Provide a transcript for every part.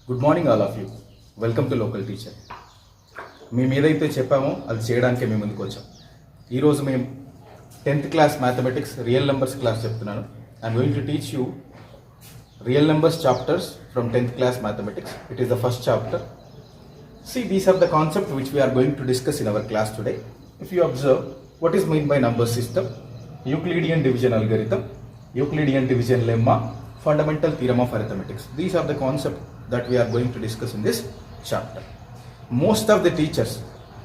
Good morning all of you. Welcome to local teacher. మేము ఏదైతే చెప్పామో అది చేయడానికే మేము ముందుకు వచ్చాం. ఈరోజు మేము 10th class mathematics real numbers class చెప్తున్నాను. I'm going to teach you real numbers chapters from 10th class mathematics. It is the first chapter. See, these are the concepts which we are going to discuss in our class today. If you observe, what is meant by number system, Euclidean division algorithm, Euclidean division lemma, fundamental theorem of arithmetics. These are the concepts that we are going to discuss in this chapter. Most of the teachers,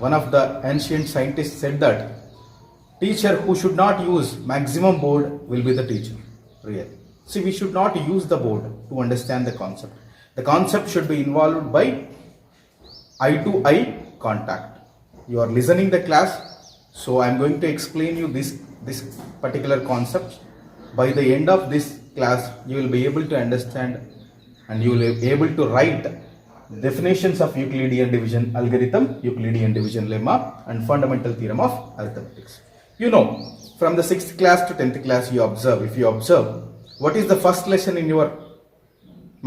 one of the ancient scientists said that teacher who should not use maximum board will be the teacher. Really. See, we should not use the board to understand the concept. The concept should be involved by eye to eye contact. You are listening the class, so I am going to explain you this particular concept. By the end of this class, you will be able to understand and you will be able to write definitions of Euclidean division algorithm, Euclidean division lemma, and fundamental theorem of arithmetics. You know, from the 6th class to 10th class, if you observe, what is the first lesson in your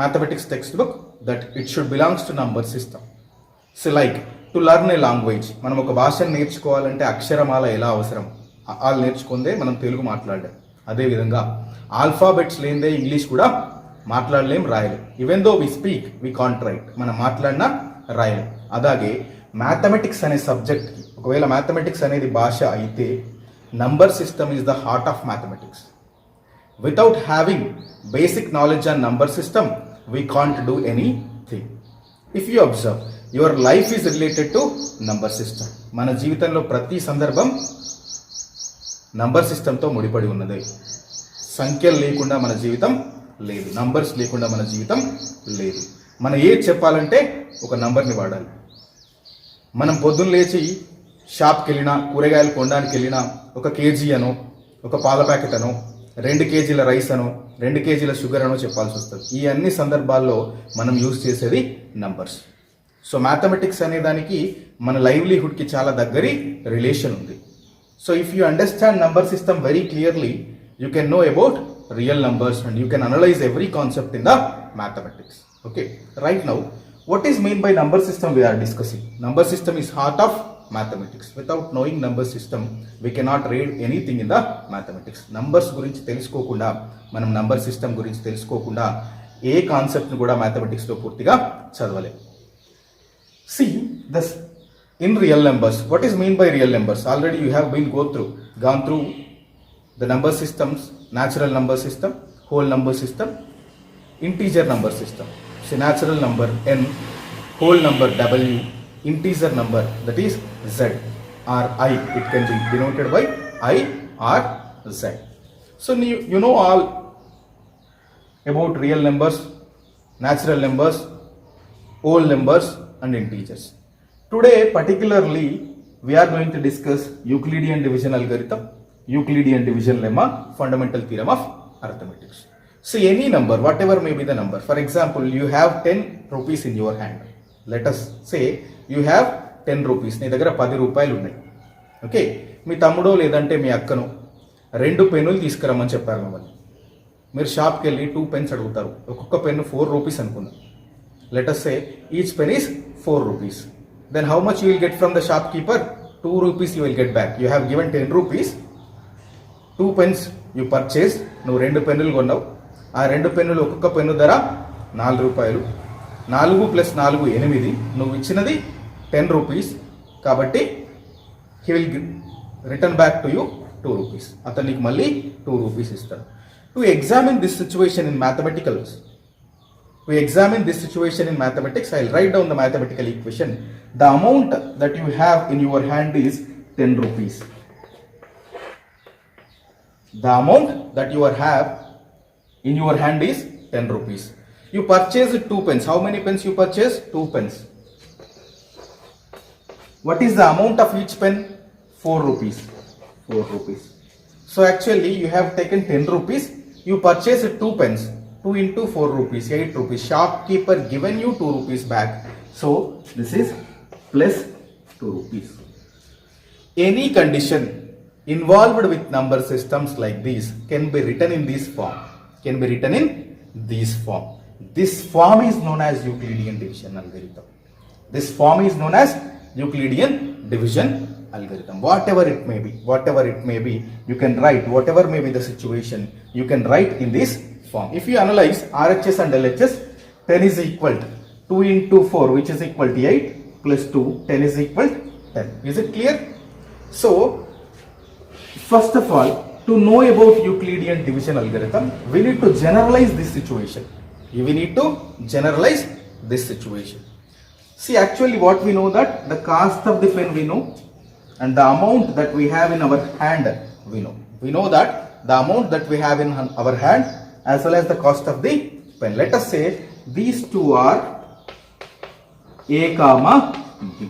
mathematics textbook? That it should belongs to number system. So like to learn A language, మనం ఒక భాషను నేర్చుకోవాలంటే అక్షరమాల ఎలా అవసరం, వాళ్ళు నేర్చుకుందే మనం తెలుగు మాట్లాడలేం. అదేవిధంగా alphabets లేనిదే ఇంగ్లీష్ కూడా మాట్లాడలేం, రాయలేం. Even though we speak we can't write, మనం మాట్లాడినా రాయలేం. అలాగే మ్యాథమెటిక్స్ అనే సబ్జెక్ట్కి, ఒకవేళ మ్యాథమెటిక్స్ అనేది భాష అయితే number system is the heart of mathematics. Without having basic knowledge on number system we can't do anything. If you observe, your life is related to number system. మన జీవితంలో ప్రతి సందర్భం నంబర్ సిస్టంతో ముడిపడి ఉన్నది. సంఖ్యలు లేకుండా మన జీవితం లేదు, నంబర్స్ లేకుండా మన జీవితం లేదు. మనం ఏది చెప్పాలంటే ఒక నంబర్ని వాడాలి. మనం పొద్దున్న లేచి షాప్కి వెళ్ళినా, కూరగాయలు కొనడానికి వెళ్ళినా, ఒక కేజీ అనో, ఒక పాల ప్యాకెట్ అనో, 2 కేజీల రైస్ అనో, 2 కేజీల షుగర్ అనో చెప్పాల్సి వస్తుంది. ఈ అన్ని సందర్భాల్లో మనం యూజ్ చేసేది నంబర్స్. సో మ్యాథమెటిక్స్ అనే దానికి మన లైవ్లీహుడ్కి చాలా దగ్గరి రిలేషన్ ఉంది. So if you understand number system very clearly, you can know about real numbers and you can analyse every concept in the mathematics. Okay, right now what is meant by number system we are discussing. Number system is heart of mathematics. Without knowing number system, we cannot read anything in the mathematics. Numbers గురించి తెలుసుకోకుండా, మనం number system గురించి తెలుసుకోకుండా ఏ కాన్సెప్ట్ని కూడా మ్యాథమెటిక్స్లో పూర్తిగా చదవలేం. See, this in real numbers, what is meant by real numbers? Already you have been gone through the number systems, natural number system, whole number system, integer number system. So natural number n, whole number w, integer number that is z or I. It can be denoted by I or z. So you know all about real numbers, natural numbers, whole numbers and integers. Today particularly we are going to discuss Euclidean division algorithm, Euclidean division lemma, fundamental theorem of arithmetics. So any number, whatever may be the number. For example, you have 10 rupees in your hand. Let us say you have 10 rupees. నీ దగ్గర 10 రూపాయలు ఉన్నాయి. Okay, మీ తమ్ముడో లేదంటే మీ అక్కనో 2 పెన్నులు తీసుకురమ్మని చెప్పారు మిమ్మల్ని. మీరు షాప్కి వెళ్ళి 2 పెన్స్ అడుగుతారు. ఒక్కొక్క పెన్ను 4 రూపీస్ అనుకుందాం. Let us say each pen is 4 rupees. Then how much you will get from the shopkeeper? 2 rupees you will get back. You have given 10 rupees. 2 pens you purchased. నువ్వు 2 పెన్నులు కొన్నావు. ఆ 2 పెన్నులు ఒక్కొక్క pen ధర 4 రూపాయలు. 4 + 4 8. నువ్వు ఇచ్చినది 10 రూపీస్. కాబట్టి he will return back to you 2 rupees. అతను నీకు మళ్ళీ 2 రూపీస్ ఇస్తాడు. To examine this situation in mathematicals, we examine this situation in mathematics. I'll write down the mathematical equation. The amount that you have in your hand is 10 rupees. The amount that you have in your hand is 10 rupees. You purchase 2 pens. How many pens you purchase? 2 pens. What is the amount of each pen? 4 rupees. 4 rupees. So actually you have taken 10 rupees. You purchase 2 pens. 2 into 4 rupees, 8 rupees. Shopkeeper given you 2 rupees back. So this is plus 2 rupees. Any condition involved with number systems like these can be written in this form. This form is known as Euclidean division algorithm. This form is known as Euclidean division algorithm. Whatever it may be, you can write, whatever may be the situation, you can write in this form. If you analyze RHS and LHS, 10 is equal to 2 into 4, which is equal to 8, plus 2, 10 is equal to 10. Is it clear? So, first of all, to know about Euclidean division algorithm, we need to generalize this situation. We need to generalize this situation. See, actually what we know, that the cost of the pen we know, and the amount that we have in our hand we know. We know that the amount that we have in our hand as well as the cost of the pen. Let us say these two are A comma B.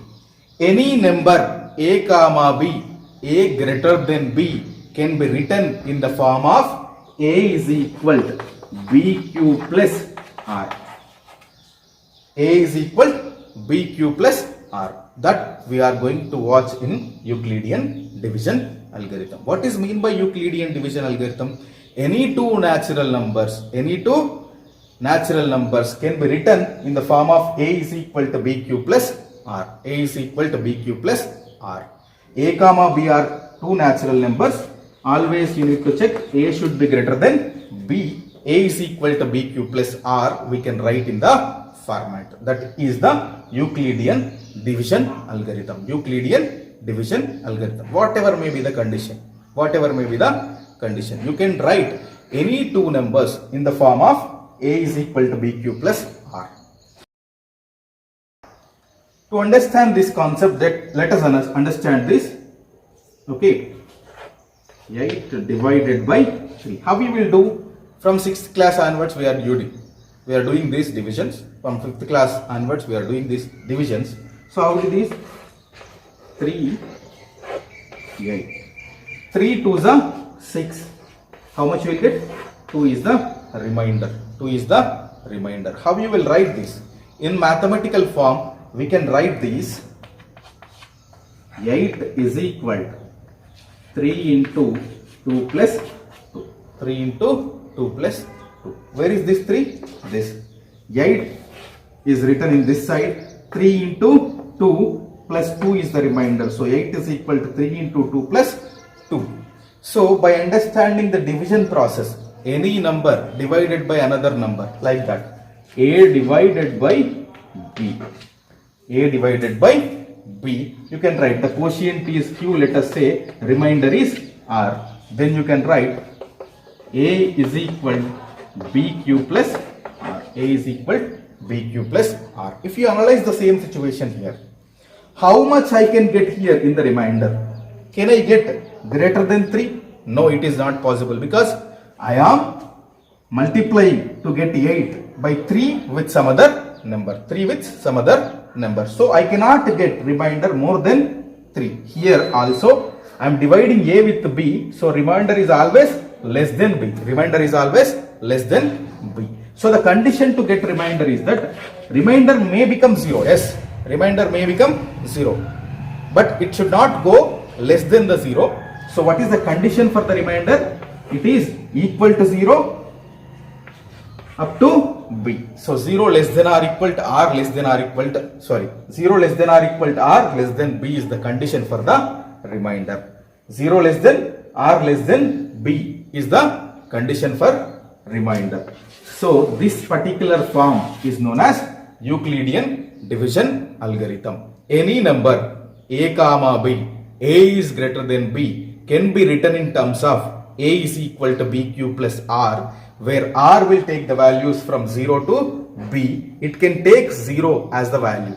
Any number A comma B, A greater than B, can be written in the form of A is equal to BQ plus R. A is equal to BQ plus R. That we are going to watch in Euclidean division algorithm. What is mean by Euclidean division algorithm? Any two natural numbers can be written in the form of A is equal to BQ plus R. A is equal to BQ plus R. A comma B are two natural numbers. Always you need to check A should be greater than B. A is equal to BQ plus R. We can write in the format. That is the Euclidean division algorithm. Euclidean division algorithm. Whatever may be the condition, you can write any two numbers in the form of A is equal to BQ plus R. To understand this concept, let us understand this. Okay, 8 divided by 3. How we will do? From 6th class onwards we are doing these divisions. From 5th class onwards we are doing these divisions. So how will these? 3, 8. 3 2s are 6. How much you will get? 2 is the remainder. How you will write this? In mathematical form, we can write these. 8 is equal to 3 into 2 plus 2. 3 into 2 plus 2. Where is this 3? This. 8 is written in this side. 3 into 2 plus 2 is the remainder. So 8 is equal to 3 into 2 plus 2. So by understanding the division process, any number divided by another number, like that, A divided by B. A divided by B. You can write the quotient is Q, let us say, remainder is R. Then you can write A is equal to BQ plus R. A is equal to BQ plus R. If you analyze the same situation here, how much I can get here in the remainder? Can I get greater than 3? No, it is not possible, because I am multiplying to get 8 by 3 with some other number. So I cannot get remainder more than 3. Here also I am dividing A with B, so remainder is always less than B. So the condition to get remainder is that remainder may become 0. Yes, remainder may become 0, but it should not go less than the 0. So what is the condition for the remainder? It is equal to 0 up to B. So 0 less than or equal to R less than or equal to, 0 less than or equal to R less than B is the condition for the remainder. 0 less than R less than B is the condition for remainder. So this particular form is known as Euclidean division algorithm. Any number A comma B, A is greater than B, can be written in terms of A is equal to BQ plus R, where R will take the values from 0 to B. It can take 0 as the value.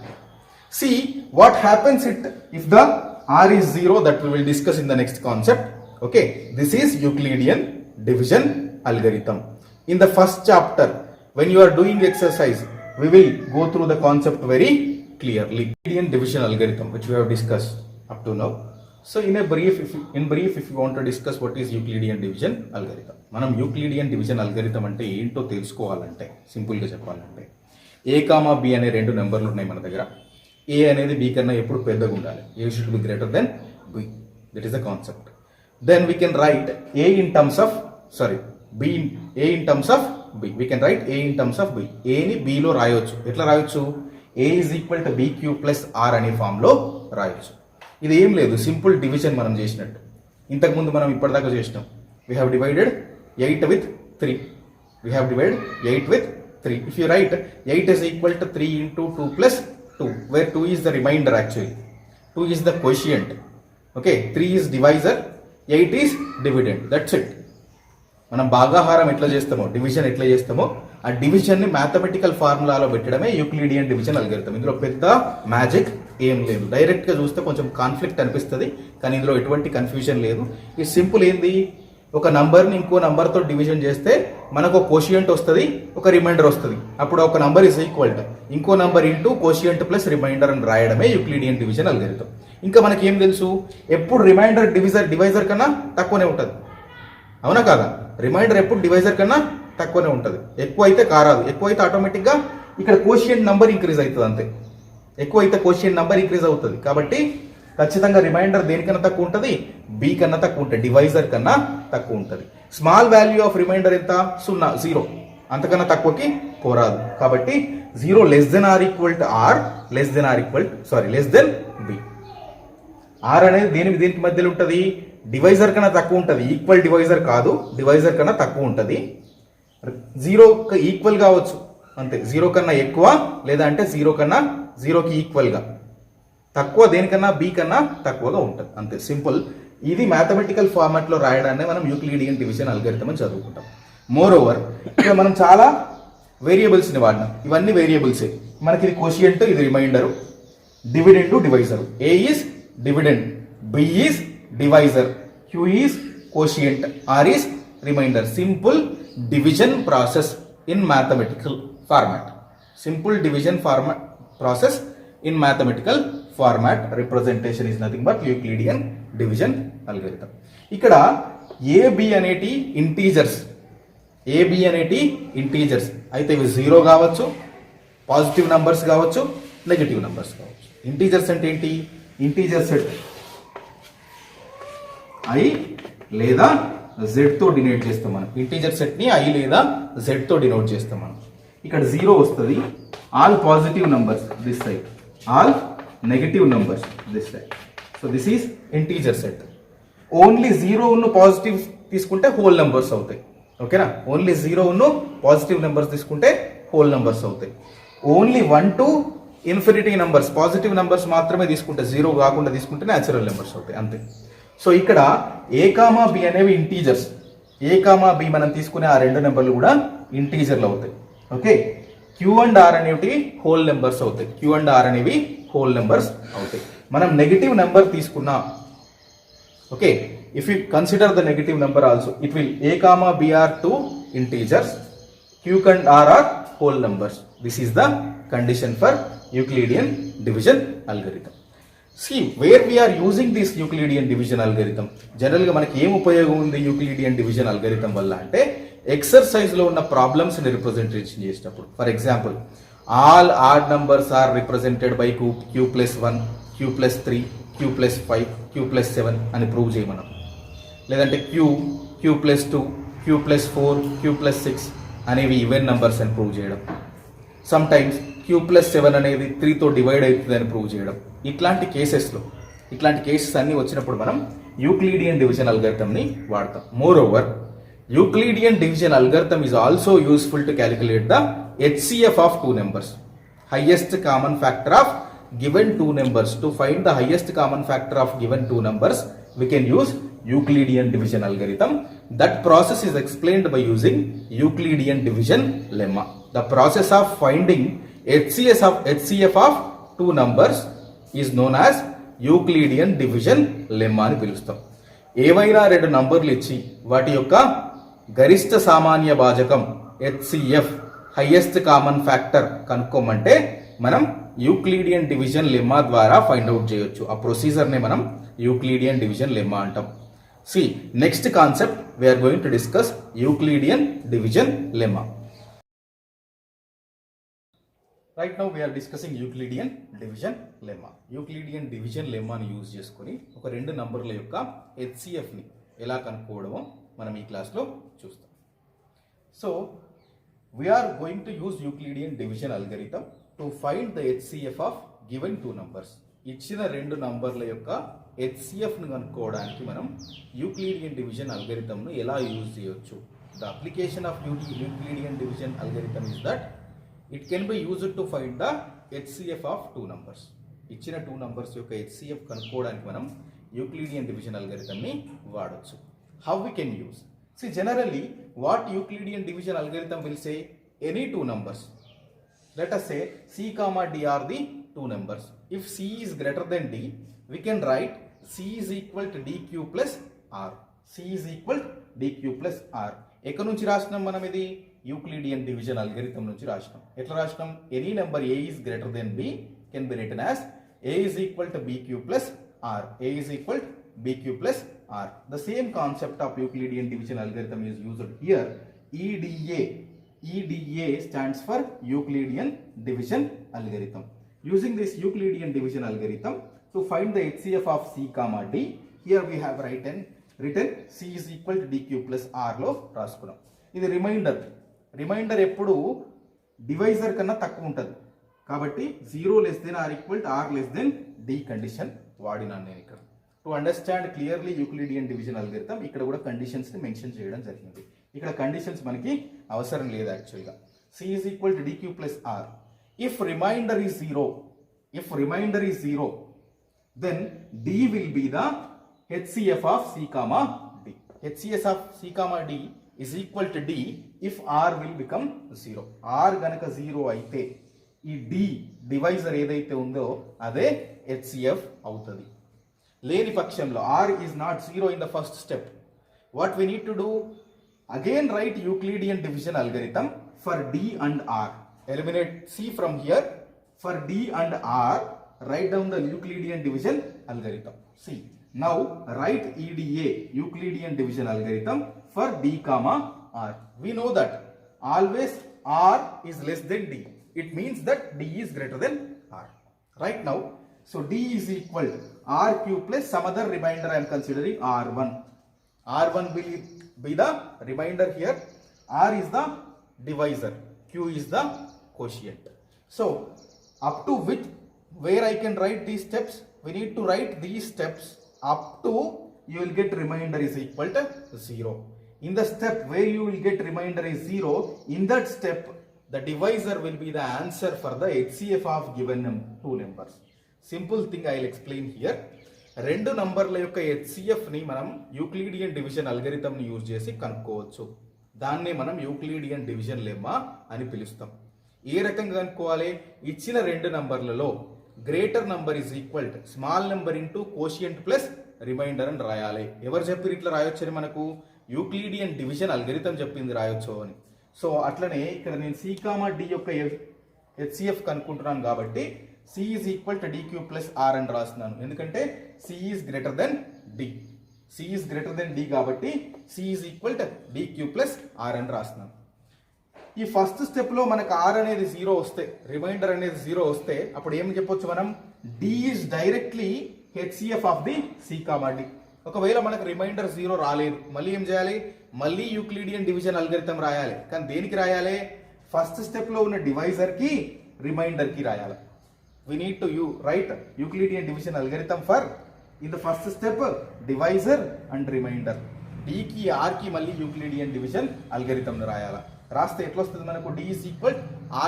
See what happens if the R is 0, that we will discuss in the next concept. Okay, this is Euclidean division algorithm. In the first chapter, when you are doing exercise, we will go through the concept very clearly. Euclidean division algorithm, which we have discussed up to now. So in brief, if you want to discuss what is Euclidean division algorithm, మనం Euclidean division algorithm అంటే ఏంటో తెలుసుకోవాలంటే, సింపుల్గా చెప్పాలంటే, ఏ comma B అనే రెండు నెంబర్లు ఉన్నాయి మన దగ్గర. ఏ అనేది బి కన్నా ఎప్పుడు పెద్దగా ఉండాలి. A should be greater than B. That is the concept. Then we can write A in terms of B A in terms of B. We can write A in terms of B. ఏని బిలో రాయొచ్చు. ఎట్లా రాయొచ్చు? ఏ is equal to B queue plus R అనే ఫామ్లో రాయొచ్చు. ఇది ఏం లేదు, సింపుల్ డివిజన్ మనం చేసినట్టు. ఇంతకుముందు మనం ఇప్పటిదాకా చేసినాం. We have divided 8 with 3. We have divided 8 with 3. If you write 8 is equal to 3 into 2 plus 2, where 2 is the remainder actually. 2 is the quotient. Okay, 3 is divisor, 8 is dividend. That's it. మనం భాగాహారం ఎట్లా చేస్తామో, division ఎట్లా చేస్తామో, ఆ డివిజన్ని mathematical ఫార్ములాలో పెట్టడమే Euclidean division algorithm. ఇందులో పెద్ద magic ఏం లేదు. డైరెక్ట్గా చూస్తే కొంచెం కాన్ఫ్లిక్ట్ అనిపిస్తుంది, కానీ ఇందులో ఎటువంటి కన్ఫ్యూజన్ లేదు. ఈ సింపుల్ ఏంది, ఒక నంబర్ని ఇంకో నంబర్తో డివిజన్ చేస్తే మనకు ఒక కోషియంట్ వస్తుంది, ఒక రిమైండర్ వస్తుంది. అప్పుడు ఒక నంబర్ ఇస్ ఈక్వల్ టు ఇంకో number into quotient plus remainder అని రాయడమే యూక్లిడియన్ డివిజన్ అల్గోరిథం. ఇంకా మనకి ఏం తెలుసు, ఎప్పుడు రిమైండర్ డివైజర్ కన్నా తక్కువనే ఉంటుంది. అవునా కాదా? రిమైండర్ ఎప్పుడు డివైజర్ కన్నా తక్కువనే ఉంటుంది. ఎక్కువ అయితే కారాదు. ఎక్కువ అయితే ఆటోమేటిక్గా ఇక్కడ కోషియంట్ నంబర్ ఇంక్రీజ్ అవుతుంది అంతే. ఎక్కువ అయితే కోషియంట్ నంబర్ ఇంక్రీజ్ అవుతుంది. కాబట్టి ఖచ్చితంగా రిమైండర్ దేనికన్నా తక్కువ ఉంటుంది, బి కన్నా తక్కువ ఉంటుంది, డివైజర్ కన్నా తక్కువ ఉంటుంది. స్మాల్ వాల్యూ ఆఫ్ రిమైండర్ ఎంత? 0. అంతకన్నా తక్కువకి పోరాదు. కాబట్టి 0 less than or equal to R, less than B. R అనేది దేనికి మధ్యలో ఉంటుంది? డివైజర్ కన్నా తక్కువ ఉంటుంది. ఈక్వల్ డివైజర్ కాదు, డివైజర్ కన్నా తక్కువ ఉంటుంది. 0 ఈక్వల్ కావచ్చు అంతే. 0 కన్నా ఎక్కువ, లేదా అంటే 0కి ఈక్వల్గా తక్కువ, దేనికన్నా బి కన్నా తక్కువగా ఉంటుంది అంతే. సింపుల్. ఇది మ్యాథమెటికల్ ఫార్మాట్లో రాయడాన్ని మనం యూక్లిడియన్ డివిజన్ అల్గోరిథం అని చదువుకుంటాం. మోర్ ఓవర్ ఇక్కడ మనం చాలా వేరియబుల్స్ని వాడినాం. ఇవన్నీ వేరియబుల్సే. మనకి ఇది కోషియంట్, ఇది remainder, dividend, divisor. A is dividend, B is divisor, Q is quotient, R is remainder. Simple division process in mathematical format. సింపుల్ డివిజన్ ప్రాసెస్ in mathematical format. Representation is nothing but Euclidean division algorithm. ఇక్కడ AB అనేటి integers, అయితే ఇవి 0 కావచ్చు, positive numbers కావచ్చు, negative numbers కావచ్చు. Integers అంటే ఏంటి? ఇంటీజర్ సెట్ I లేదా Z తో డినోట్ చేస్తాం మనం. ఇంటీజర్ సెట్ ని I లేదా Z తో డినోట్ చేస్తాం మనం. ఇక్కడ 0 వస్తుంది. All positive numbers this side, all negative numbers this side. So this is integer set. Only 0 ఉన్న పాజిటివ్ తీసుకుంటే హోల్ నంబర్స్ అవుతాయి. ఓకేనా? ఓన్లీ 0 ఉన్న పాజిటివ్ నెంబర్స్ తీసుకుంటే హోల్ నంబర్స్ అవుతాయి. Only 1 to infinity numbers, positive numbers మాత్రమే తీసుకుంటే, 0 కాకుండా తీసుకుంటే న్యాచురల్ నెంబర్స్ అవుతాయి అంతే. సో ఇక్కడ A, B అనేవి ఇంటీజర్స్. A, B మనం తీసుకునే ఆ రెండు నెంబర్లు కూడా ఇంటీజర్లు అవుతాయి. ఓకే. Q అండ్ R అనేవి హోల్ నెంబర్స్ అవుతాయి. Q అండ్ R అనేవి హోల్ నెంబర్స్ అవుతాయి. మనం నెగటివ్ నెంబర్ తీసుకున్నా, okay, if you consider the negative number also, it will A, B are two integers, Q and R are whole numbers. This is the condition for Euclidean division algorithm. See, where we are using this Euclidean division algorithm, జనరల్గా మనకి ఏం ఉపయోగం ఉంది Euclidean division algorithm వల్ల అంటే, ఎక్సర్సైజ్లో ఉన్న ప్రాబ్లమ్స్ని representation చేసేటప్పుడు, for example all odd numbers are represented by Q+1, Q+3, Q+5, Q+7 అని ప్రూవ్ చేయమనం. లేదంటే Q+2, Q+4, Q+6 అనేవి ఈవెన్ నంబర్స్ అని ప్రూవ్ చేయడం. సమ్ టైమ్స్ Q+7 అనేది 3తో డివైడ్ అవుతుంది అని ప్రూవ్ చేయడం. ఇట్లాంటి కేసెస్ అన్ని వచ్చినప్పుడు మనం యూక్లిడియన్ డివిజన్ అల్గోరిథంని వాడతాం. More over, Euclidean division algorithm is also useful to calculate the HCF of two numbers, highest common factor of given two numbers. To find the highest common factor of given two numbers, we can use Euclidean division algorithm. That process is explained by using Euclidean division lemma. The process of finding HCF of two numbers is known as Euclidean division lemma అని పిలుస్తాం. ఏవైనా రెండు నంబర్లు ఇచ్చి వాటి యొక్క గరిష్ట సామాన్య భాజకం HCF, హైయెస్ట్ కామన్ ఫ్యాక్టర్ కనుక్కోమంటే మనం యూక్లిడియన్ డివిజన్ లెమ్మా ద్వారా ఫైండ్ అవుట్ చేయొచ్చు. ఆ ప్రొసీజర్ని మనం యూక్లిడియన్ డివిజన్ లెమ్మా అంటాం. See next concept we're going to discuss Euclidean division lemma. Right now we're discussing Euclidean division lemma. Euclidean division లెమ్మాని use చేసుకొని ఒక రెండు నంబర్ల యొక్క HCFని ఎలా కనుక్కోవడమో మనం ఈ క్లాస్లో చూస్తాం. So we are going to use Euclidean division algorithm to find the HCF of given two numbers. ఇచ్చిన రెండు నంబర్ల యొక్క హెచ్సిఎఫ్ను కనుక్కోవడానికి మనం యూక్లిడియన్ డివిజన్ అల్గరిథంను ఎలా యూజ్ చేయొచ్చు. The application of Euclidean division algorithm is that it can be used to find the HCF of two numbers. ఇచ్చిన two numbers యొక్క హెచ్సిఎఫ్ కనుక్కోవడానికి మనం యూక్లిడియన్ డివిజన్ అల్గరిథంని వాడొచ్చు. How we can use? See, generally, what Euclidean division algorithm will say, any two numbers. Let us say C comma D are the two numbers. If C is greater than D, we can write C is equal to DQ plus R. C is equal to DQ plus R. ఎక్కడి నుంచి రాసినాం మనం ఇది? Euclidean division algorithm నుంచి రాసినాం. ఎట్లా రాసినాం? Any number A is greater than B can be written as A is equal to BQ plus R. A is equal to BQ plus R. The same concept of Euclidean division algorithm is used here. EDA stands for Euclidean division algorithm. Using this Euclidean division algorithm to find the HCF of C comma D, here we have written C is equal to DQ plus R లో రాసుకున్నాం. ఇది reminder ఎప్పుడు divisor కన్నా తక్కువ ఉంటుంది కాబట్టి 0 less than or equal to R less than D condition వాడినాను నేను ఇక్కడ. To understand clearly Euclidean division algorithm ఇక్కడ కూడా కండిషన్స్ని మెన్షన్ చేయడం జరిగింది. ఇక్కడ కండిషన్స్ మనకి అవసరం లేదు యాక్చువల్గా. C is equal to D Q plus R. If remainder is zero then D will be the HCF of C comma D. HCF of C comma D is equal to D if R will become zero. R గనక zero అయితే ఈ D divisor ఏదైతే ఉందో అదే HCF అవుతుంది. లేని పక్షంలో R is not 0 in the first step. What we need to do? Again write Euclidean division algorithm for D and R. Eliminate C from here. For D and R, write down the Euclidean division algorithm. See, now write EDA, Euclidean division algorithm for D comma R. We know that always R is less than D. It means that D is greater than R. Right now, so D is equal to RQ plus some other remainder I am considering R1. R1 will be the remainder here. R is the divisor. Q is the quotient. So up to where I can write these steps? We need to write these steps up to you will get remainder is equal to 0. In the step where you will get remainder is 0, in that step the divisor will be the answer for the HCF of given two numbers. Simple thing I will explain here. రెండు నంబర్ల యొక్క హెచ్సిఎఫ్ని మనం Euclidean division అల్గరిథంని use చేసి కనుక్కోవచ్చు. దాన్నే మనం Euclidean division lemma అని పిలుస్తాం. ఏ రకంగా కనుక్కోవాలి? ఇచ్చిన రెండు నంబర్లలో greater number is equal to small number into quotient plus remainder అని రాయాలి. ఎవరు చెప్పారు ఇట్లా రాయొచ్చు అని? మనకు యూక్లిడియన్ డివిజన్ అల్గరిథం చెప్పింది రాయొచ్చు అని. సో అట్లనే ఇక్కడ నేను సి కామా డి యొక్క హెచ్సిఎఫ్ కనుక్కుంటున్నాను కాబట్టి C is equal to DQ plus R అని రాస్తున్నాను. ఎందుకంటే C is greater than D. C is greater than D కాబట్టి C is equal to DQ plus R అని రాస్తున్నాను. ఈ ఫస్ట్ స్టెప్లో మనకు R అనేది 0 వస్తే, రిమైండర్ అనేది 0 వస్తే అప్పుడు ఏం చెప్పొచ్చు మనం? D is directly HCF of the C comma D. ఒకవేళ మనకు రిమైండర్ 0 రాలేదు, మళ్ళీ ఏం చేయాలి? మళ్ళీ యూక్లిడియన్ డివిజన్ అల్గరిథం రాయాలి. కానీ దేనికి రాయాలి? ఫస్ట్ స్టెప్లో ఉన్న డివైజర్కి రిమైండర్కి రాయాలి. We need to write Euclidean division algorithm for in the first step divisor and remainder. D కి R కి మళ్ళీ యూక్లిడియన్ డివిజన్ అల్గరిథం రాయాలా. రాస్తే ఎట్లా వస్తుంది మనకు? D is equal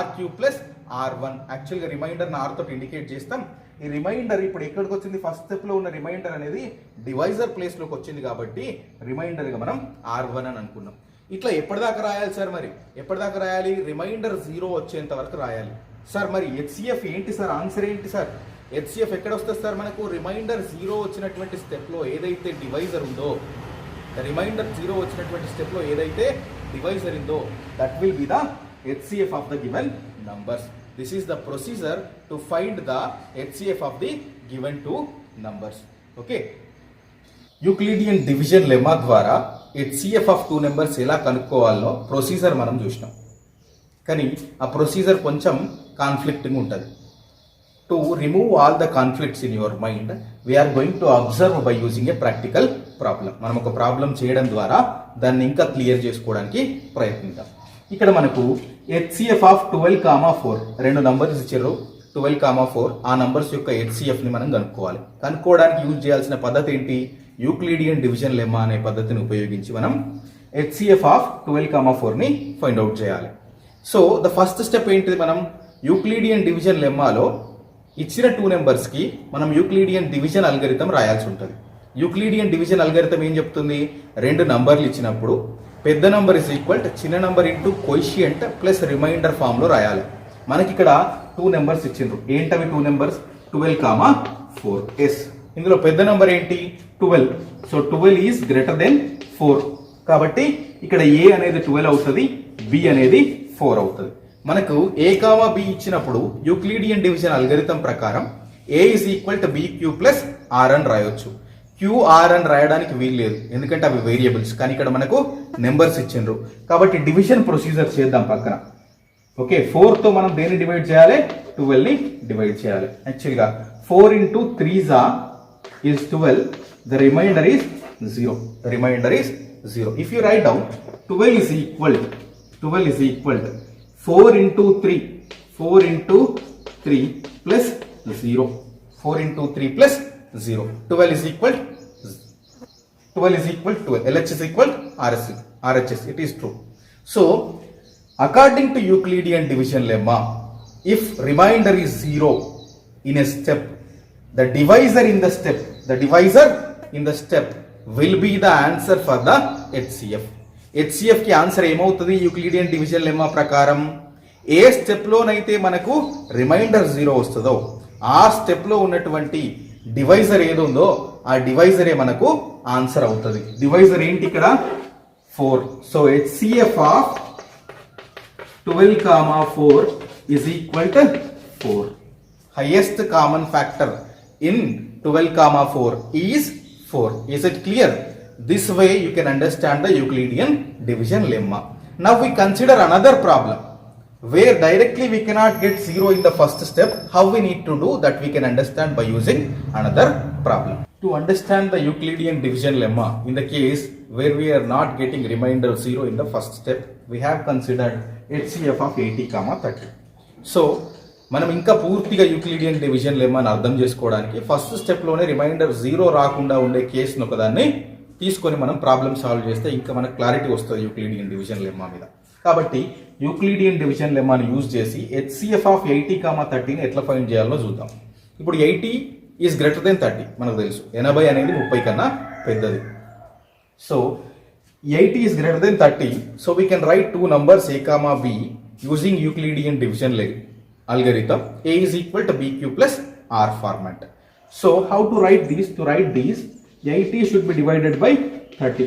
RQ plus R1. యాక్చువల్గా రిమైండర్ R తోటి ఇండికేట్ చేస్తాం. ఈ రిమైండర్ ఇప్పుడు ఎక్కడికి వచ్చింది? ఫస్ట్ స్టెప్లో ఉన్న రిమైండర్ అనేది డివైజర్ ప్లేస్లోకి వచ్చింది కాబట్టి రిమైండర్గా మనం R1 అని అనుకున్నాం. ఇట్లా ఎప్పటిదాకా రాయాలి సార్? మరి ఎప్పటిదాకా రాయాలి? రిమైండర్ 0 వచ్చేంత వరకు రాయాలి. సార్ మరి హెచ్సిఎఫ్ ఏంటి సార్? ఆన్సర్ ఏంటి సార్? హెచ్సిఎఫ్ ఎక్కడ వస్తుంది సార్? మనకు రిమైండర్ 0 వచ్చినటువంటి స్టెప్లో ఏదైతే డివైజర్ ఉందో, రిమైండర్ 0 వచ్చినటువంటి స్టెప్లో ఏదైతే డివైజర్ ఉందో that will be the HCF of the given numbers. This is the procedure to find the HCF of the given two numbers. Okay, Euclidean division lemma ద్వారా హెచ్సిఎఫ్ ఆఫ్ టూ నెంబర్స్ ఎలా కనుక్కోవాలో procedure మనం చూసినాం. కానీ ఆ procedure కొంచెం conflicting ఉంటుంది. To remove all the conflicts in your mind we're going to observe by using a practical problem. మనం ఒక ప్రాబ్లం చేయడం ద్వారా దాన్ని ఇంకా క్లియర్ చేసుకోవడానికి ప్రయత్నిద్దాం. ఇక్కడ మనకు HCF ఆఫ్ 12,4 రెండు నంబర్స్ ఇచ్చారు 12,4 ఆ నంబర్స్ యొక్క HCF ని మనం కనుక్కోవాలి. కనుక్కోవడానికి యూజ్ చేయాల్సిన పద్ధతి ఏంటి? యూక్లిడియన్ డివిజన్ లెమ్మా అనే పద్ధతిని ఉపయోగించి మనం HCF ఆఫ్ 12,4 ని ఫైండ్ అవుట్ చేయాలి. సో ద ఫస్ట్ స్టెప్ ఏంటిది? మనం యూక్లిడియన్ డివిజన్ లెమ్మాలో ఇచ్చిన 2 నెంబర్స్ కి మనం యూక్లిడియన్ డివిజన్ అల్గరిథం రాయాల్సి ఉంటుంది. యూక్లిడియన్ డివిజన్ అల్గరిథం ఏం చెప్తుంది? రెండు నంబర్లు ఇచ్చినప్పుడు పెద్ద నంబర్ ఇస్ ఈక్వల్ టు చిన్న number into quotient plus remainder form లో రాయాలి. మనకి ఇక్కడ 2 నెంబర్స్ ఇచ్చిండ్రు. ఏంటవి 2 నెంబర్స్? 12,4. ఎస్, ఇందులో పెద్ద నంబర్ ఏంటి? 12. So 12 is greater then 4. కాబట్టి ఇక్కడ ఏ అనేది 12 అవుతుంది, బి అనేది 4 అవుతుంది. మనకు ఏ కామా బి ఇచ్చినప్పుడు యూక్లిడియన్ డివిజన్ అల్గరిథం ప్రకారం A is equal to BQ plus R అని రాయొచ్చు. QR అని రాయడానికి వీలు లేదు, ఎందుకంటే అవి వేరియబుల్స్. కానీ ఇక్కడ మనకు నెంబర్స్ ఇచ్చిండ్రు కాబట్టి డివిజన్ ప్రొసీజర్ చేద్దాం పక్కన. ఓకే, 4 తో మనం దేన్ని డివైడ్ చేయాలి? 12 ని డివైడ్ చేయాలి. యాక్చువల్గా 4 into 3 is 12. The remainder is 0. The remainder is 0. If you write down 12 is equal to 4 into 3. 4 into 3 plus 0. 4 into 3 plus 0. 12 is equal to 12. LH is equal to RHS. It is true. So according to Euclidean division lemma, if remainder is 0 in a step, the divisor in the step will be the answer for the HCF. HCF కి answer ఏమవుతుంది? Euclidean division lemma ప్రకారం ఏ step లోనైతే మనకు reminder 0 వస్తుందో ఆ step లో ఉన్నటువంటి divisor ఏదుందో ఆ డివైజరే మనకు ఆన్సర్ అవుతుంది. డివైజర్ ఏంటి ఇక్కడ? 4. So HCF of 12,4 is equal to 4. Highest common factor in 12,4 is 4. Is it clear? This way you can understand the Euclidean division lemma. Now we consider another problem where directly we cannot get 0 in the first step. How we need to do that we can understand by using another problem. To understand the Euclidean division lemma in the case where we are not getting remainder 0 in the first step, we have considered HCF of 80,30. So మనం ఇంకా పూర్తిగా Euclidean division లెమ్మాని అర్థం చేసుకోవడానికి first step లోనే reminder 0 రాకుండా ఉండే కేసును ఒకదాన్ని తీసుకొని మనం ప్రాబ్లమ్ సాల్వ్ చేస్తే ఇంకా మనకు క్లారిటీ వస్తుంది యూక్లిడియన్ డివిజన్ లెమ్మా మీద. కాబట్టి యూక్లిడియన్ డివిజన్ లెమ్మాని యూజ్ చేసి HCF ఆఫ్ 80,30ని ఎట్లా ఫైండ్ చేయాలో చూద్దాం. ఇప్పుడు 80 ఈజ్ గ్రేటర్ దెన్ 30 మనకు తెలుసు. 80 అనేది 30 కన్నా పెద్దది. So 80 is greater than 30. So we can write 2 numbers A comma B using Euclidean division algorithm. A is equal to BQ plus R format. So how to write these? To write these, 80 should be divided by 30.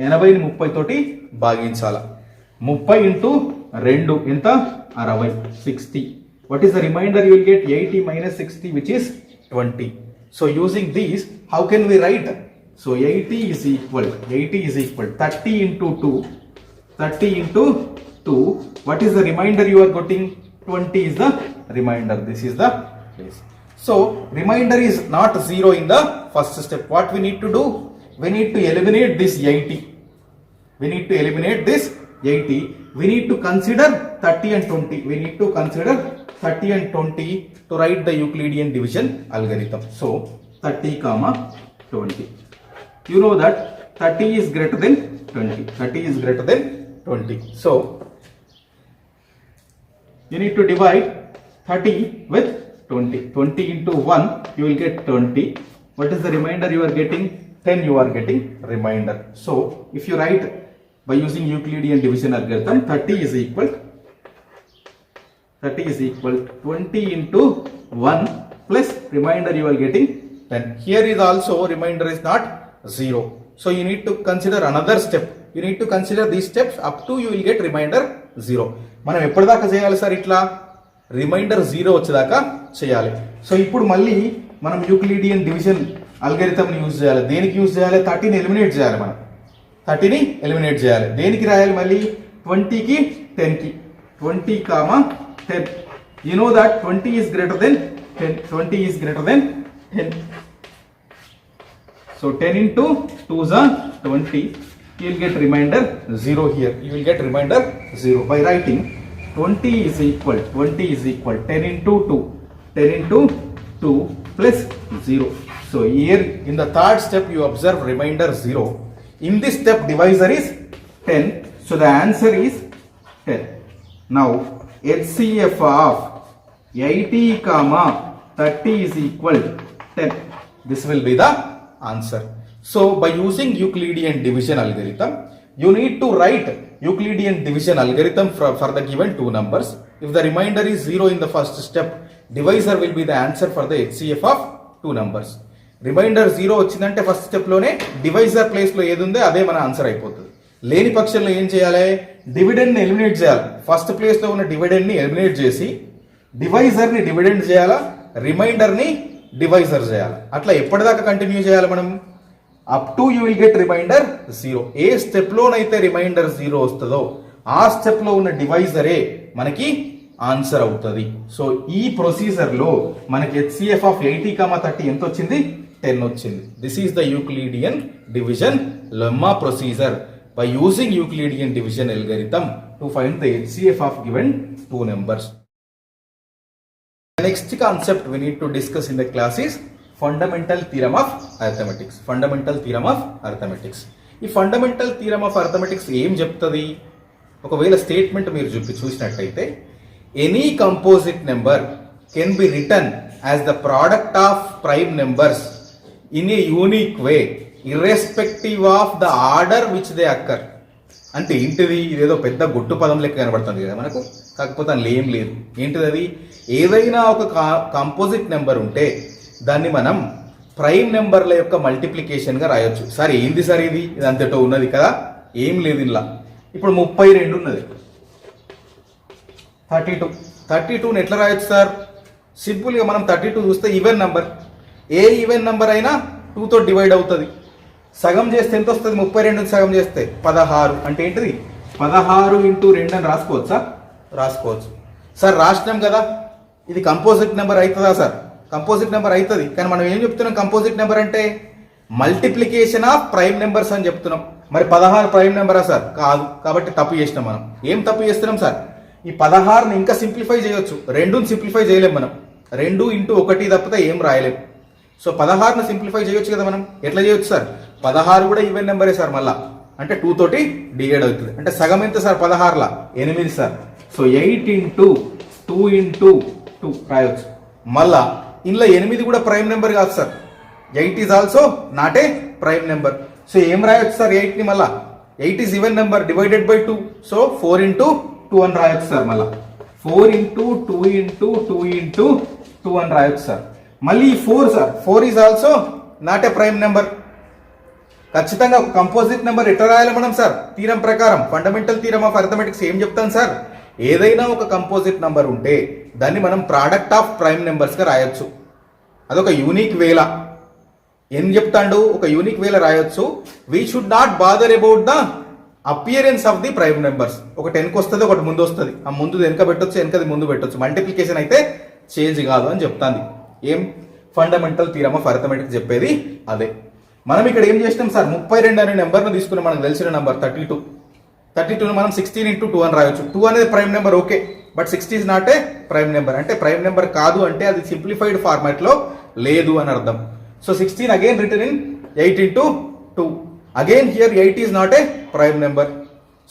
80 ని 30 తోటి భాగించాలా. 30 into 2 ఎంత? 60. 60. What is the remainder? You will get 80 minus 60, which is 20. So using these, how can we write? So 80 is equal 30 into 2. 30 into 2. What is the remainder you are getting? 20 is the remainder. This is the place. So remainder is not 0 in the first step. What we need to do? We need to eliminate this 80. We need to eliminate this 80. We need to consider 30 and 20. We need to consider 30 and 20 to write the Euclidean division algorithm. So 30, 20. You know that 30 is greater than 20. 30 is greater than 20. So you need to divide 30 with 20. 20 into 1, you will get 20. What is the remainder you are getting? 10 you are getting remainder. So if you write by using Euclidean division algorithm, 30 is equal 20 into 1 plus remainder you are getting 10. Here is also remainder is not 0. So you need to consider another step. You need to consider these steps up to you will get remainder 0. మనం ఎప్పటిదాకా చేయాలి sir? ఇట్లా reminder 0 వచ్చేదాకా చేయాలి. So ఇప్పుడు మళ్ళీ మనం Euclidean division అల్గరిథంని use చేయాలి. దేనికి యూజ్ చేయాలి? 30ని ఎలిమినేట్ చేయాలి. మనం 30ని ఎలిమినేట్ చేయాలి. దేనికి రాయాలి మళ్ళీ? 20కి 10కి. 20, 10. You know that 20 is greater than 10. 20 is greater than 10. So 10 into 2 is 20. You will get remainder 0 here. You will get remainder 0 by writing 20 is equal 10 into 2, 10 into 2 plus 0. So here in the third step you observe remainder 0. In this step divisor is 10. So the answer is 10. Now HCF of 80 comma 30 is equal 10. This will be the answer. So by using Euclidean division algorithm, you need to write Euclidean division algorithm for the given two numbers. If the remainder is 0 in the first step, divisor will be the answer for the HCF of two numbers. Remainder 0 వచ్చిందంటే first స్టెప్లోనే divisor ప్లేస్లో ఏది ఉందో అదే మన answer అయిపోతుంది. లేని పక్షంలో ఏం చేయాలి? డివిడెండ్ని ఎలిమినేట్ చేయాలి. ఫస్ట్ ప్లేస్లో ఉన్న డివిడెండ్ని ఎలిమినేట్ చేసి డివైజర్ని డివిడెండ్ చేయాలా, రిమైండర్ని డివైజర్ చేయాలి. అట్లా ఎప్పటిదాకా కంటిన్యూ చేయాలి మనం? Up to you will get remainder 0. ఏ స్టెప్లోనైతే రిమైండర్ 0 వస్తుందో ఆ స్టెప్లో ఉన్న డివైజరే మనకి ఆన్సర్ అవుతుంది. సో ఈ ప్రొసీజర్లో మనకి HCF ఆఫ్ 80, 30 ఎంత వచ్చింది? 10 వచ్చింది. This is the Euclidean division lemma procedure by using Euclidean division algorithm to find the HCF of given two numbers. The next concept we need to discuss in the class is fundamental theorem of arithmetics. Fundamental theorem of arithmetics. ఈ fundamental theorem of arithmetics ఏం చెప్తుంది? ఒకవేళ statement మీరు చూసినట్టయితే any composite number can be written as the product of prime numbers in a unique way irrespective of the order which they occur. అంటే ఏంటిది? ఇదేదో పెద్ద గుట్టు పదం లెక్క కనబడుతుంది కదా మనకు, కాకపోతే అందులో ఏం లేదు. ఏంటిది అది? ఏదైనా ఒక కంపోజిట్ నెంబర్ ఉంటే దాన్ని మనం ప్రైమ్ నెంబర్ల యొక్క మల్టిప్లికేషన్గా రాయొచ్చు. సార్ ఏంది సార్ ఇది అంతటో ఉన్నది కదా? ఏం లేదు ఇలా. ఇప్పుడు 32 ఉన్నది, 32ని ఎట్లా రాయొచ్చు సార్? సింపుల్గా మనం 32 చూస్తే ఈవెన్ నెంబర్, ఏ ఈవెన్ నెంబర్ అయినా 2తో డివైడ్ అవుతుంది. సగం చేస్తే ఎంత వస్తుంది? 32ని సగం చేస్తే 16. అంటే ఏంటిది? 16 ఇంటూ 2 అని రాసుకోవచ్చా? రాసుకోవచ్చు. సార్ రాసినాం కదా, ఇది కంపోజిట్ నెంబర్ అవుతుందా సార్? కంపోజిట్ నెంబర్ అవుతుంది. కానీ మనం ఏం చెప్తున్నాం? కంపోజిట్ నెంబర్ అంటే మల్టిప్లికేషన్ ఆఫ్ ప్రైమ్ నెంబర్స్ అని చెప్తున్నాం. మరి 16 ప్రైమ్ నెంబరా సార్? కాదు. కాబట్టి తప్పు చేసినాం మనం. ఏం తప్పు చేస్తున్నాం సార్? ఈ 16ని ఇంకా సింప్లిఫై చేయొచ్చు. 2ని సింప్లిఫై చేయలేం మనం. 2 ఇంటూ 1 తప్పితే ఏం రాయలేం. సో 16ని సింప్లిఫై చేయొచ్చు కదా మనం. ఎట్లా చేయొచ్చు సార్? 16 కూడా ఈవెన్ నెంబరే సార్ మళ్ళా. అంటే 2 తోటి డివైడ్ అవుతుంది. అంటే సగం ఎంత సార్? 16లా 8 సార్. సో 8 ఇంటూ 2 ఇంటూ 2 రాయొచ్చు. మళ్ళా ఇందులో 8 కూడా ప్రైమ్ నెంబర్ కాదు sir. 8 is also not a prime number. So ఏం రాయొచ్చు సార్? 8ని మళ్ళా 8 is even number divided by 2. So 4 into 2 అని రాయొచ్చు సార్. మళ్ళా 4 ఇంటూ 2 ఇంటూ 2 ఇంటూ 2 అని రాయొచ్చు సార్. మళ్ళీ 4 sir, 4 is also not a prime number. ఖచ్చితంగా ఒక కంపోజిట్ నెంబర్ ఎట్లా రాయాలి మనం సార్? థీరం ప్రకారం ఫండమెంటల్ థీరం ఆఫ్ అర్థమెటిక్స్ ఏం చెప్తాను సార్? ఏదైనా ఒక కంపోజిట్ నెంబర్ ఉంటే దాన్ని మనం ప్రోడక్ట్ ఆఫ్ ప్రైమ్ నెంబర్స్గా రాయొచ్చు. అదొక యూనిక్ వేలా. ఏం చెప్తాడు? ఒక యూనిక్ వేలా రాయొచ్చు. We should not bother about the appearance of the prime numbers. ఒక 10కి వస్తుంది, ఒకటి ముందు వస్తుంది. ఆ ముందు వెనక పెట్టొచ్చు, వెనకది ముందు పెట్టొచ్చు. మల్టిప్లికేషన్ అయితే చేంజ్ కాదు అని చెప్తాంది. ఏం? ఫండమెంటల్ థీరం ఆఫ్ అర్థమెటిక్స్ చెప్పేది అదే. మనం ఇక్కడ ఏం చేసినాం సార్? 32 అనే నెంబర్ను తీసుకున్నాం. మనకు తెలిసిన నెంబర్ 32ను మనం 16 ఇంటూ 2 అని రాయొచ్చు. 2 అనేది prime number, okay. But 60 is not a prime number. అంటే ప్రైమ్ నెంబర్ కాదు అంటే అది సింప్లిఫైడ్ ఫార్మాట్ లో లేదు అని అర్థం. So 16 again return in 8 into 2. Again here 8 is not a prime number.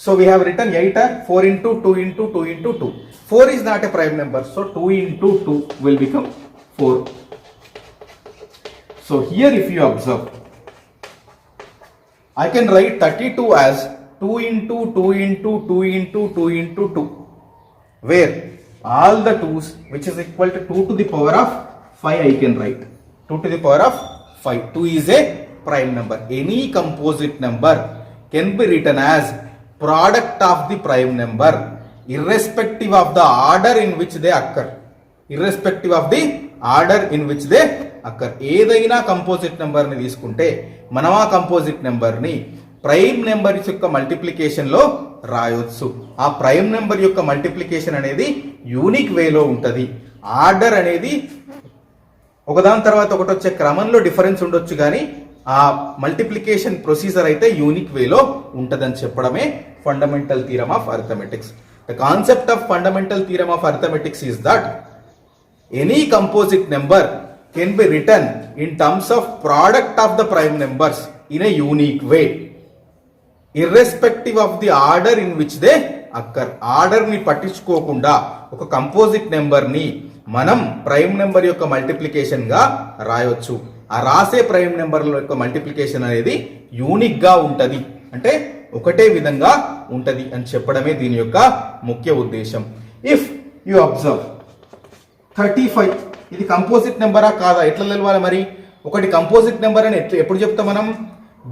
So we have written 8 4 into 2 into 2 into 2. 4 is not a prime number. So 2 into 2 will become 4. So here if you observe, I can write 32 as 2 into 2 into 2 into 2 into 2. Where all the 2's which is equal to 2 to the power of 5 I can write. 2 to the power of 5. 2 is a prime number. Any composite number can be written as product of the prime number irrespective of the order in which they occur. Irrespective of the order in which they occur. ఏదైనా composite నెంబర్ని తీసుకుంటే మనం ఆ composite నెంబర్ని prime number యొక్క మల్టిప్లికేషన్లో రాయొచ్చు. ఆ prime number యొక్క మల్టిప్లికేషన్ అనేది యూనిక్ వేలో ఉంటుంది. ఆర్డర్ అనేది ఒకదాని తర్వాత ఒకటి వచ్చే క్రమంలో డిఫరెన్స్ ఉండొచ్చు, కానీ ఆ మల్టిప్లికేషన్ ప్రొసీజర్ అయితే యూనిక్ వేలో ఉంటుందని చెప్పడమే fundamental theorem of arithmetics. The concept of fundamental theorem of arithmetics is that any composite number can be written in terms of product of the prime numbers in a unique way, irrespective of the order in which they occur. Order ni పట్టించుకోకుండా ఒక composite number ని మనం prime number యొక్క multiplication గా రాయొచ్చు. ఆ రాసే prime number యొక్క మల్టిప్లికేషన్ అనేది యూనిక్ గా ఉంటది, అంటే ఒకటే విధంగా ఉంటది అని చెప్పడమే దీని యొక్క ముఖ్య ఉద్దేశం. ఇఫ్ యు అబ్జర్వ్ 35 ఇది కంపోజిట్ నెంబరా కాదా ఎట్లా తెలవాలి మరి? ఒకటి కంపోజిట్ నెంబర్ అని ఎప్పుడు చెప్తాం మనం?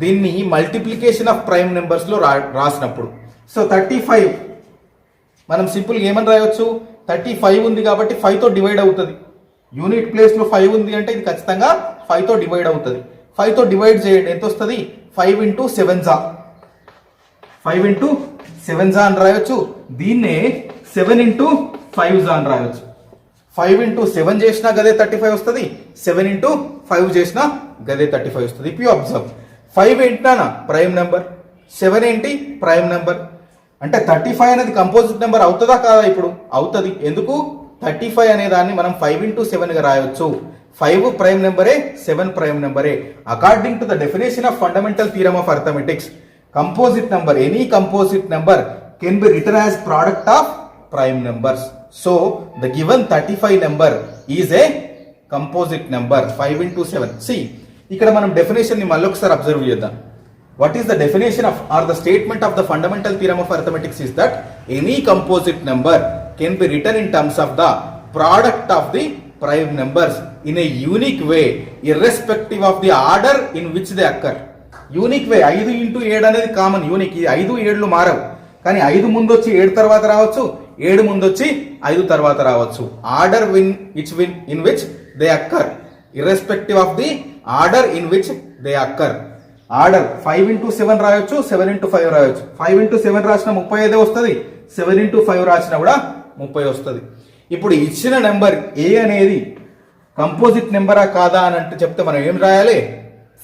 దీన్ని మల్టిప్లికేషన్ ఆఫ్ ప్రైమ్ నెంబర్స్ లో రాసినప్పుడు. సో 35 మనం సింపుల్ ఏమని రాయొచ్చు? 35 ఉంది కాబట్టి 5 తో డివైడ్ అవుతుంది. యూనిట్ ప్లేస్ లో 5 ఉంది అంటే ఇది ఖచ్చితంగా 5 తో డివైడ్ అవుతుంది. 5 తో డివైడ్ చేయండి, ఎంత వస్తుంది? 5 into 7 జా 5 into 7 జా అని రాయొచ్చు. దీన్నే 7 into 5 జా అని రాయొచ్చు. 5 into 7 చేసినా గదే 35 వస్తుంది, 7 into 5 చేసినా గదే 35 వస్తుంది. ఇఫ్ యూ అబ్జర్వ్ 5 ఏంటినా ప్రైమ్ నెంబర్, 7 ఏంటి ప్రైమ్ నెంబర్, అంటే 35 అనేది కంపోజిట్ నెంబర్ అవుతుందా కాదా? ఇప్పుడు అవుతుంది. ఎందుకు? 35 అనే దాన్ని మనం 5 into 7 గా రాయొచ్చు. 5 ప్రైమ్ నెంబరే, 7 ప్రైమ్ నెంబరే. According to the definition of fundamental theorem of arithmetics, composite number, any composite number can be written as product of prime numbers. So the given 35 number is a composite number. 5 into 7. See, ఇక్కడ మనం definition ని మళ్ళీ ఒకసారి observe చేద్దాం. What is the definition of or the statement of the fundamental theorem of arithmetic is that any composite number can be written in terms of the product of the prime numbers in a unique way, irrespective of the order in which they occur. Unique way. 5 into 7 అనేది common, unique. 5, 7 మారవు, కానీ 5 ముందు వచ్చి 7 తర్వాత రావచ్చు, 7 ముందు వచ్చి 5 తర్వాత రావచ్చు. Order in which they occur, irrespective of the order in which they occur. Order 5 into 7 రాయొచ్చు, 7 into 5 రాయొచ్చు. 5 into 7 రాసిన 35 వస్తుంది, 7 into 5 రాసినా కూడా 30 వస్తుంది. ఇప్పుడు ఇచ్చిన నెంబర్ ఏ అనేది కంపోజిట్ నెంబరా కాదా అని అంటే చెప్తే మనం ఏం రాయాలి?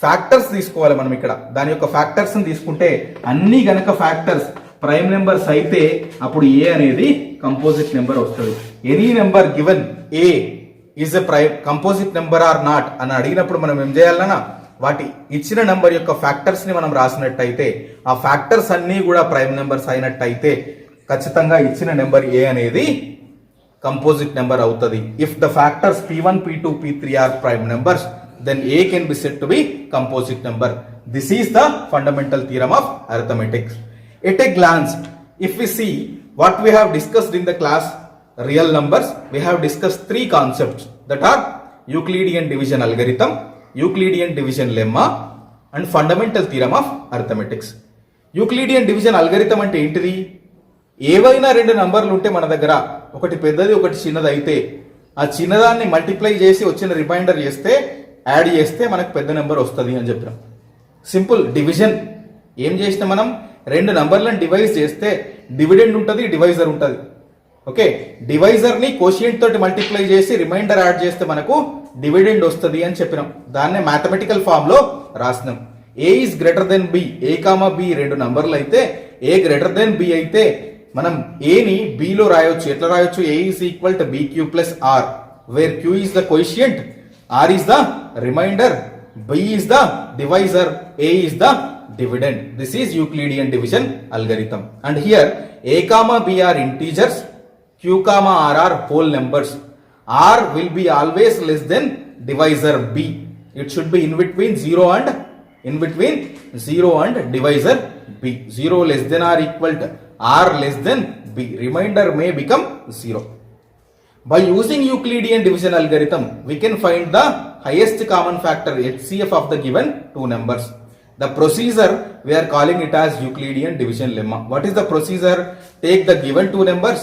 ఫ్యాక్టర్స్ తీసుకోవాలి మనం. ఇక్కడ దాని యొక్క ఫ్యాక్టర్స్ తీసుకుంటే అన్ని గనక ఫ్యాక్టర్స్ ప్రైమ్ నెంబర్స్ అయితే అప్పుడు ఏ అనేది కంపోజిట్ నెంబర్ వస్తుంది. Any number given A is a prime composite number or not అని అడిగినప్పుడు మనం ఏం చేయాలన్నా, వాటి ఇచ్చిన నెంబర్ యొక్క ఫ్యాక్టర్స్ ని మనం రాసినట్టయితే, ఆ ఫ్యాక్టర్స్ అన్ని కూడా ప్రైమ్ నెంబర్స్ అయినట్టయితే ఖచ్చితంగా ఇచ్చిన నెంబర్ ఏ అనేది కంపోజిట్ నెంబర్ అవుతుంది. If the factors p1, p2, p3 are prime numbers, then A can be said to be composite number. This is the fundamental theorem of arithmetics. At a glance, if we see what we have discussed in the class real numbers, we have discussed 3 concepts that are Euclidean division algorithm, Euclidean division lemma and fundamental theorem of arithmetics. Euclidean division algorithm అంటే ఏంటిది? ఏవైనా 2 నంబర్లు ఉంటే మన దగ్గర, ఒకటి పెద్దది ఒకటి చిన్నది అయితే, ఆ చిన్నదాన్ని మల్టిప్లై చేసి వచ్చిన రిమైండర్ చేస్తే, యాడ్ చేస్తే మనకు పెద్ద నెంబర్ వస్తుంది అని చెప్పినాం. Simple division. ఏం చేసినా మనం 2 నంబర్లను డివైజ్ చేస్తే డివిడెండ్ ఉంటుంది, డివైజర్ ఉంటుంది. ఓకే, డివైజర్ ని కోషియంట్ తోటి మల్టిప్లై చేసి రిమైండర్ యాడ్ చేస్తే మనకు డివిడెండ్ వస్తుంది అని చెప్పినాం. దాన్నే మ్యాథమెటికల్ ఫామ్ లో రాసినాం. A is greater than b, a comma b 2 నంబర్లు అయితే, ఏ గ్రేటర్ దెన్ బి అయితే మనం ఏని బి లో రాయొచ్చు. ఎట్లా రాయొచ్చు? ఏ is equal to B queue plus r, where q is the quotient, R is the remainder, B is the divisor, A is the dividend. This is Euclidean division algorithm. And here A comma B are integers, Q comma R are whole numbers. R will be always less than divisor B. It should be in between 0 and divisor B. 0 less than or equal to R less than B. Remainder may become 0. By using Euclidean division algorithm, we can find the highest common factor HCF of the given 2 numbers. The procedure, we are calling it as Euclidean division lemma. What is the procedure? Take the given 2 numbers,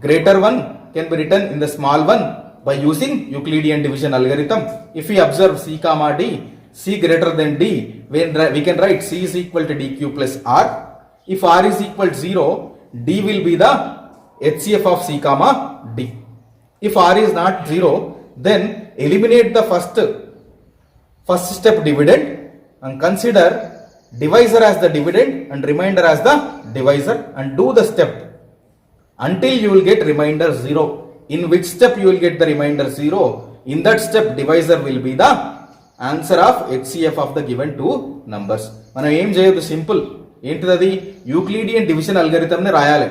greater one can be written in the small one by using Euclidean division algorithm. If we observe C comma D, C greater than D, we can write C is equal to DQ plus R. If R is equal to 0, D will be the HCF of C comma D. If R is not 0, then eliminate the first step dividend and consider divisor as the dividend and remainder as the divisor and do the step until you will get remainder 0. In which step you will get the remainder 0? In that step divisor will be the answer of HCF of the given two numbers. మనం ఏం చేయొద్దు, simple. ఏంటిది అది? Euclidean division అల్గరిథంని రాయాలి.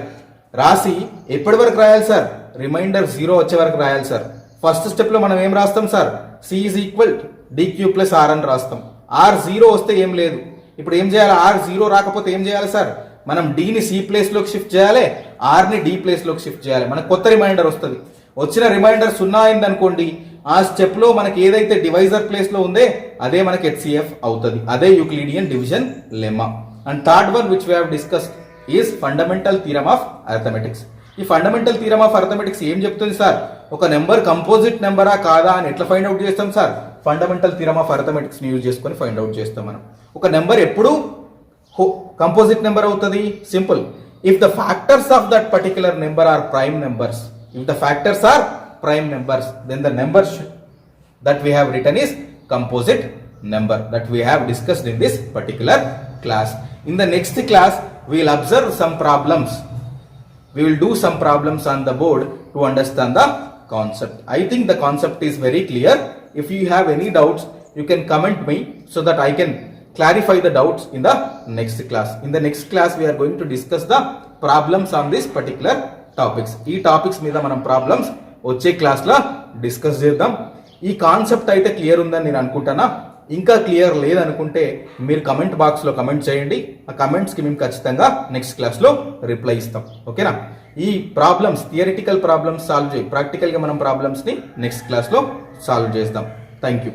రాసి ఎప్పటి వరకు రాయాలి సార్? రిమైండర్ 0 వచ్చే వరకు రాయాలి సార్. ఫస్ట్ స్టెప్ లో మనం ఏం రాస్తాం sir? C is equal DQ plus R అని రాస్తాం. R 0 వస్తే ఏం లేదు. ఇప్పుడు ఏం చేయాలి? R 0 రాకపోతే ఏం చేయాలి సార్? మనం D ని C ప్లేస్ లోకి షిఫ్ట్ చేయాలి, R ని D ప్లేస్ లోకి షిఫ్ట్ చేయాలి. మనకు కొత్త రిమైండర్ వస్తుంది. వచ్చిన రిమైండర్ 0 అయింది అనుకోండి, ఆ స్టెప్ లో మనకి ఏదైతే డివైజర్ ప్లేస్ లో ఉందే అదే మనకి HCF అవుతుంది. అదే Euclidean division lemma. And third one which we have discussed is fundamental theorem of arithmetics. ఈ ఫండమెంటల్ థీరమ్ ఆఫ్ అర్థమెటిక్స్ ఏం చెప్తుంది సార్? ఒక నెంబర్ కంపోజిట్ నెంబరా కాదా అని ఎట్లా ఫైండ్ అవుట్ చేస్తాం sir? Fundamental theorem of arithmetics ని యూజ్ చేసుకొని ఫైండ్ అవుట్ చేస్తాం మనం. ఒక నెంబర్ ఎప్పుడు కంపోజిట్ నెంబర్ అవుతుంది? Simple. If the factors of that particular number are prime numbers, if the factors are prime numbers, then the number that we have written is composite number, that we have discussed in this particular class. In the next class we will observe some problems, we will do some problems on the board to understand the concept. I think the concept is very clear. If you have any doubts you can comment me so that I can clarify the doubts in the next class. In the next class we are going to discuss the problems on this particular topics. ఈ topics మీద మనం problems వచ్చే క్లాస్లో discuss చేద్దాం. ఈ concept అయితే clear ఉందని నేను అనుకుంటానా? ఇంకా క్లియర్ లేదనుకుంటే మీరు కమెంట్ బాక్స్లో కమెంట్ చేయండి. ఆ కమెంట్స్కి మేము ఖచ్చితంగా నెక్స్ట్ క్లాస్లో రిప్లై ఇస్తాం. ఓకేనా? ఈ ప్రాబ్లమ్స్, థియరిటికల్ ప్రాబ్లమ్స్ సాల్వ్ చేయి, ప్రాక్టికల్గా మనం ప్రాబ్లమ్స్ని నెక్స్ట్ క్లాస్లో సాల్వ్ చేద్దాం. Thank you.